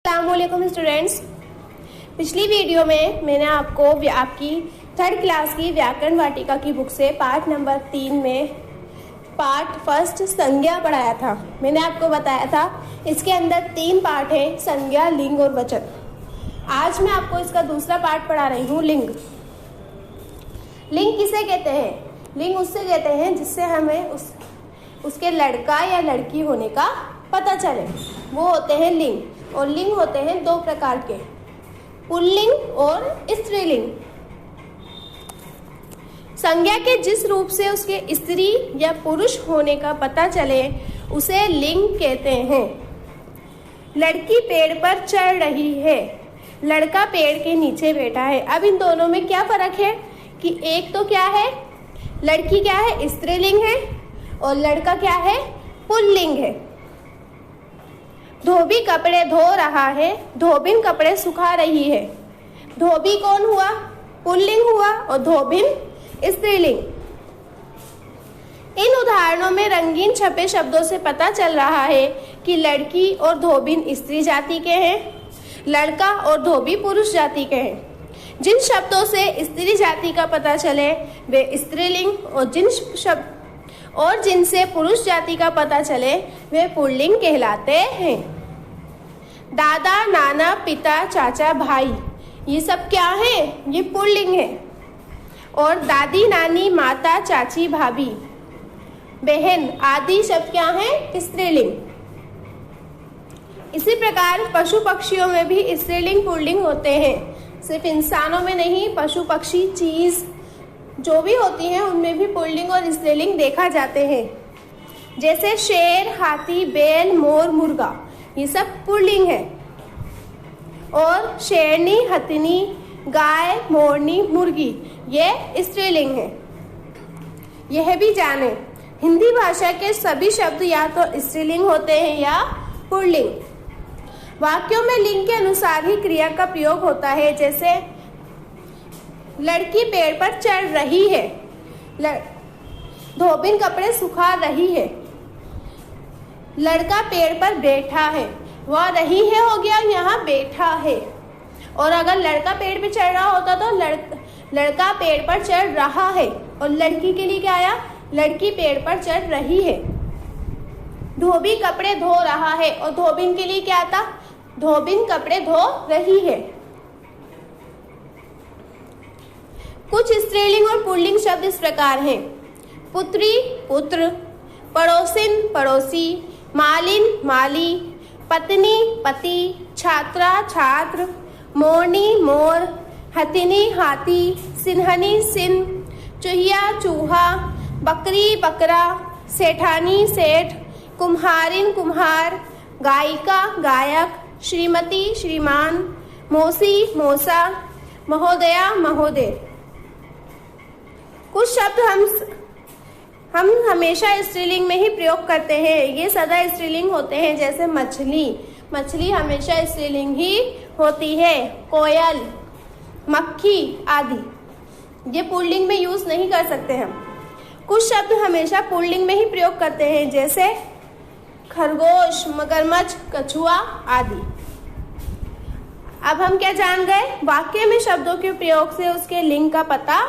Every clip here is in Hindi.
अस्सलामुअलैकुम स्टूडेंट्स। पिछली वीडियो में मैंने आपको आपकी 3rd क्लास की व्याकरण वाटिका की बुक से पार्ट नंबर 3 में पार्ट फर्स्ट संज्ञा पढ़ाया था। मैंने आपको बताया था इसके अंदर 3 पार्ट हैं, संज्ञा, लिंग और वचन। आज मैं आपको इसका दूसरा पार्ट पढ़ा रही हूँ, लिंग। लिंग किसे कहते हैं? लिंग उससे कहते हैं जिससे हमें उसके लड़का या लड़की होने का पता चले, वो होते हैं लिंग। और लिंग होते हैं 2 प्रकार के, पुल्लिंग और स्त्रीलिंग। संज्ञा के जिस रूप से उसके स्त्री या पुरुष होने का पता चले उसे लिंग कहते हैं। लड़की पेड़ पर चढ़ रही है, लड़का पेड़ के नीचे बैठा है। अब इन दोनों में क्या फर्क है कि एक तो क्या है, लड़की क्या है, स्त्रीलिंग है, और लड़का क्या है, पुल्लिंग है। धोबी कपड़े धो रहा है, धोबिन कपड़े सुखा रही है। धोबी कौन हुआ? पुल्लिंग हुआ, और धोबिन स्त्रीलिंग। इन उदाहरणों में रंगीन छपे शब्दों से पता चल रहा है कि लड़की और धोबिन स्त्री जाति के हैं, लड़का और धोबी पुरुष जाति के हैं। जिन शब्दों से स्त्री जाति का पता चले वे स्त्रीलिंग, और जिनसे पुरुष जाति का पता चले वे पुल्लिंग कहलाते हैं। दादा, नाना, पिता, चाचा, भाई, ये सब क्या है? ये पुल्लिंग है। और दादी, नानी, माता, चाची, भाभी, बहन आदि शब्द क्या है? स्त्रीलिंग। इसी प्रकार पशु पक्षियों में भी स्त्रीलिंग पुल्लिंग होते हैं। सिर्फ इंसानों में नहीं, पशु पक्षी चीज जो भी होती हैं उनमें भी पुल्लिंग और स्त्रीलिंग देखा जाते हैं। जैसे शेर, हाथी, बैल, मोर, मुर्गा, ये सब पुल्लिंग है। और शेरनी, हथिनी, गाय, मोरनी, मुर्गी, ये स्त्रीलिंग है। यह भी जाने, हिंदी भाषा के सभी शब्द या तो स्त्रीलिंग होते हैं या पुल्लिंग। वाक्यों में लिंग के अनुसार ही क्रिया का प्रयोग होता है। जैसे लड़की पेड़ पर चढ़ रही है, धोबिन कपड़े सुखा रही है, लड़का पेड़ पर बैठा है। वह रही है हो गया, यहाँ बैठा है। और अगर लड़का पेड़ पे चढ़ रहा होता तो लड़का पेड़ पर चढ़ रहा है, और लड़की के लिए क्या आया? लड़की पेड़ पर चढ़ रही है। धोबी कपड़े धो रहा है, और धोबिन के लिए क्या आता? धोबिन कपड़े धो रही है। कुछ स्त्रीलिंग और पुल्लिंग शब्द इस प्रकार हैं: पुत्री, पुत्र, पड़ोसिन, पड़ोसी, मालिन, माली, पत्नी, पति, छात्रा, छात्र, मोरनी, मोर, हथिनी, हाथी, सिन्हनी, सिन, चूहिया, चूहा, बकरी, बकरा, सेठानी, सेठ, कुम्हारिन, कुम्हार, गायिका, गायक, श्रीमती, श्रीमान, मौसी, मौसा, महोदया, महोदय। कुछ शब्द हम हमेशा स्त्रीलिंग में ही प्रयोग करते हैं, ये सदा स्त्रीलिंग होते हैं। जैसे मछली, मछली हमेशा स्त्रीलिंग ही होती है। कोयल, मक्खी आदि, ये पुल्लिंग में यूज नहीं कर सकते हम। कुछ शब्द हमेशा पुल्लिंग में ही प्रयोग करते हैं, जैसे खरगोश, मगरमच्छ, कछुआ आदि। अब हम क्या जान गए? वाक्य में शब्दों के प्रयोग से उसके लिंग का पता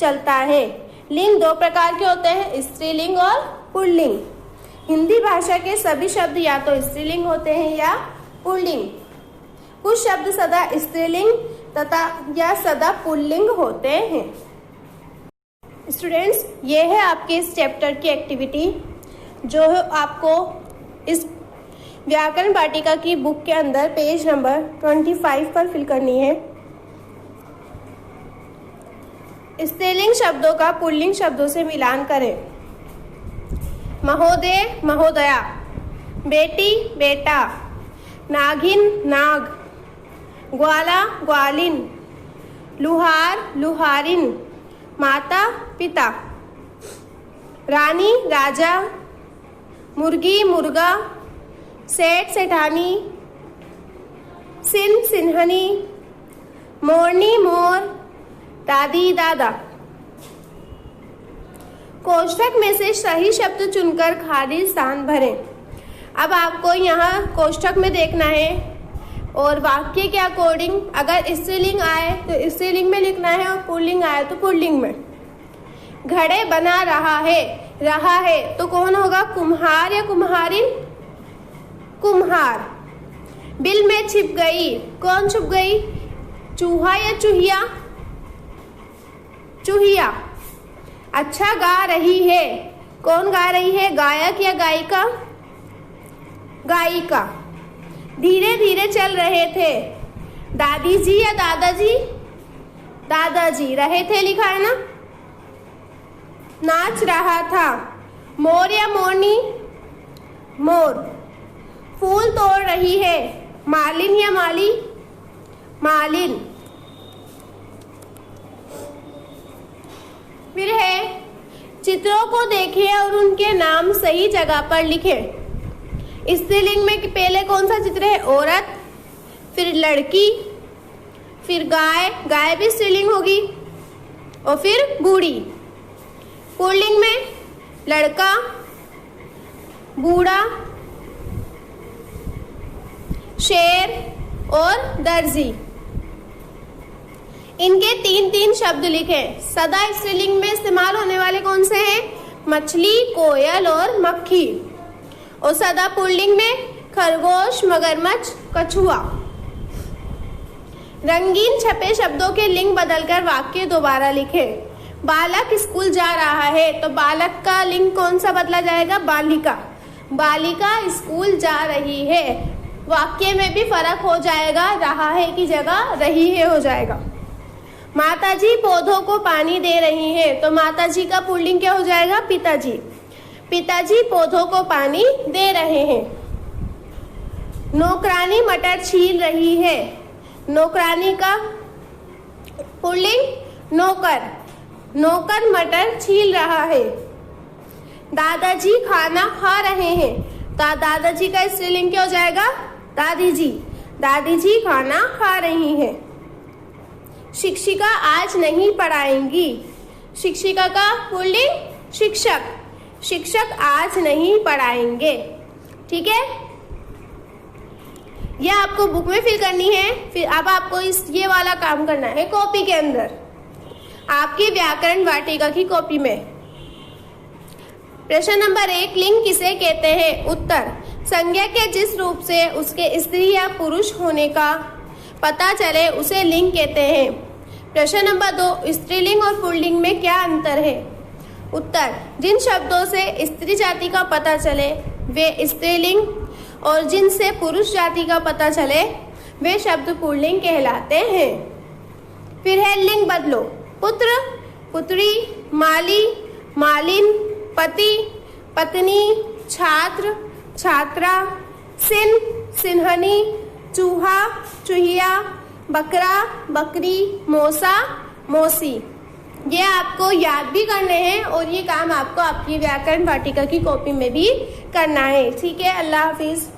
चलता है। लिंग 2 प्रकार के होते हैं, स्त्रीलिंग और पुल्लिंग। हिंदी भाषा के सभी शब्द या तो स्त्रीलिंग होते हैं या पुल्लिंग। कुछ शब्द सदा स्त्रीलिंग तथा या सदा पुल्लिंग होते हैं। स्टूडेंट्स, ये है आपके इस चैप्टर की एक्टिविटी जो आपको इस व्याकरण वाटिका की बुक के अंदर पेज नंबर 25 पर फिल करनी है। स्त्रीलिंग शब्दों का पुल्लिंग शब्दों से मिलान करें। महोदय, महोदया, बेटी, बेटा, नागिन, नाग, ग्वाला, ग्वालिन, लुहार, लुहारिन, माता, पिता, रानी, राजा, मुर्गी, मुर्गा, सेठ, सेठानी, सिन, सिन्हनी, मोरनी, मोर, दादी, दादा। कोष्ठक में से सही शब्द चुनकर खाली स्थान भरें। अब आपको यहाँ कोष्ठक में देखना है और वाक्य के अकॉर्डिंग अगर स्त्रीलिंग आए तो स्त्रीलिंग में लिखना है और पुल्लिंग आए तो पुल्लिंग में। घड़े बना रहा है तो कौन होगा, कुम्हार या कुम्हारिन, कुम्हार। बिल में छिप गई, कौन छुप गई, चूहा या चूहिया, चूहिया। अच्छा गा रही है, कौन गा रही है, गायक या गायिका, गायिका। धीरे धीरे चल रहे थे, दादी जी या दादाजी, दादाजी। रहे थे लिखा है ना। नाच रहा था, मोर या मोरनी, मोर। फूल तोड़ रही है, मालिन या माली, मालिन। फिर है चित्रों को देखें और उनके नाम सही जगह पर लिखें। स्त्रीलिंग में पहले कौन सा चित्र है, औरत, फिर लड़की, फिर गाय, गाय भी स्त्रीलिंग होगी, और फिर बूढ़ी। पुल्लिंग में लड़का, बूढ़ा, शेर और दर्जी। इनके 3-3 शब्द लिखें। सदा स्त्रीलिंग में इस्तेमाल होने वाले कौन से हैं, मछली, कोयल और मक्खी। और सदा पुल्लिंग में खरगोश, मगरमच्छ, कछुआ। रंगीन छपे शब्दों के लिंग बदलकर वाक्य दोबारा लिखें। बालक स्कूल जा रहा है तो बालक का लिंग कौन सा बदला जाएगा, बालिका। बालिका स्कूल जा रही है, वाक्य में भी फर्क हो जाएगा, रहा है की जगह रही है हो जाएगा। माताजी पौधों को पानी दे रही हैं तो माताजी का पुल्लिंग क्या हो जाएगा, पिताजी। पिताजी पौधों को पानी दे रहे हैं। नौकरानी मटर छील रही है, नौकरानी का पुल्लिंग नौकर। नौकर मटर छील रहा है। दादाजी खाना खा रहे हैं तो दादाजी का स्त्रीलिंग क्या हो जाएगा, दादी जी। दादी जी खाना खा रही हैं। शिक्षिका आज नहीं पढ़ाएंगी, शिक्षिका का पुल्लिंग शिक्षक। शिक्षक आज नहीं पढ़ाएंगे। ठीक है, यह आपको बुक में फिल करनी है। फिर अब आपको ये वाला काम करना है कॉपी के अंदर, आपकी व्याकरण वाटिका की कॉपी में। प्रश्न नंबर 1, लिंग किसे कहते हैं। उत्तर, संज्ञा के जिस रूप से उसके स्त्री या पुरुष होने का पता चले उसे लिंग कहते हैं। प्रश्न नंबर 2, स्त्रीलिंग और पुल्लिंग में क्या अंतर है। उत्तर, जिन शब्दों से स्त्री जाति का पता चले वे स्त्रीलिंग और जिनसे पुरुष जाति का पता चले वे शब्द पुल्लिंग कहलाते हैं। फिर है लिंग बदलो। पुत्र, पुत्री, माली, मालिन, पति, पत्नी, छात्र, छात्रा, सिन, सिन्हनी, चूहा, चूहिया, बकरा, बकरी, मौसा, मौसी। ये आपको याद भी करने हैं और ये काम आपको आपकी व्याकरण वाटिका की कॉपी में भी करना है। ठीक है, अल्लाह हाफिज।